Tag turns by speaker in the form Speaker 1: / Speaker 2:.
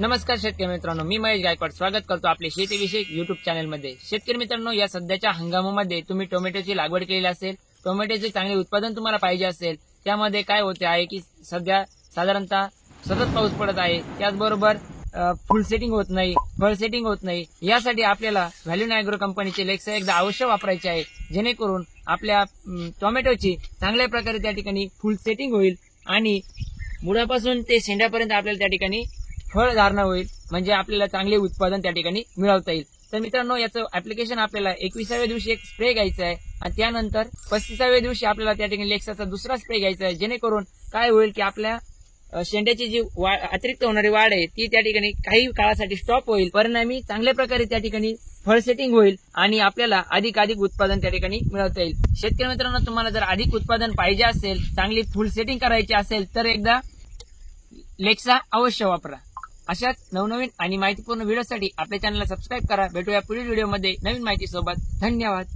Speaker 1: नमस्कार शेतकरी मित्रांनो, मी महेश गायकवाड स्वागत करतो आपले शेतीविषयक युट्यूब चॅनलमध्ये। शेतकरी मित्रांनो, या सध्याच्या हंगामामध्ये तुम्ही टोमॅटोची लागवड केलेली असेल, टोमॅटोचे चांगले उत्पादन तुम्हाला पाहिजे असेल, त्यामध्ये काय होते आहे की सध्या साधारणतः सतत पाऊस पडत आहे, त्याचबरोबर फुल सेटिंग होत नाही, फळ सेटिंग होत नाही। यासाठी आपल्याला व्हॅल्यून ॲग्रो कंपनीचे लेक्सा एकदा अवश्य वापरायचे आहे, जेणेकरून आपल्या टोमॅटोची चांगल्या प्रकारे त्या ठिकाणी फुल सेटिंग होईल आणि मुळापासून ते शेंड्यापर्यंत आपल्याला त्या ठिकाणी फळ धारणा होईल, म्हणजे आपल्याला चांगले उत्पादन त्या ठिकाणी मिळवता येईल। तर मित्रांनो, याचं ऍप्लिकेशन आपल्याला 21व्या दिवशी एक स्प्रे घ्यायचा आहे आणि त्यानंतर 35व्या दिवशी आपल्याला त्या ठिकाणी लेक्साचा दुसरा स्प्रे घ्यायचा आहे, जेणेकरून काय होईल की आपल्या शेंड्याची जी अतिरिक्त होणारी वाढ आहे ती त्या ठिकाणी काही काळासाठी स्टॉप होईल, परिणामी चांगल्या प्रकारे त्या ठिकाणी फळ सेटिंग होईल आणि आपल्याला अधिक उत्पादन त्या ठिकाणी मिळवता येईल। शेतकरी मित्रांनो, तुम्हाला जर अधिक उत्पादन पाहिजे असेल, चांगली फुल सेटिंग करायची असेल तर एकदा लेक्सा अवश्य वापरा। अशाच नवनवीन आणि माहितीपूर्ण व्हिडिओसाठी आपल्या चॅनलला सबस्क्राईब करा। भेटूया पुढील व्हिडिओमध्ये नवीन माहिती सोबत। धन्यवाद।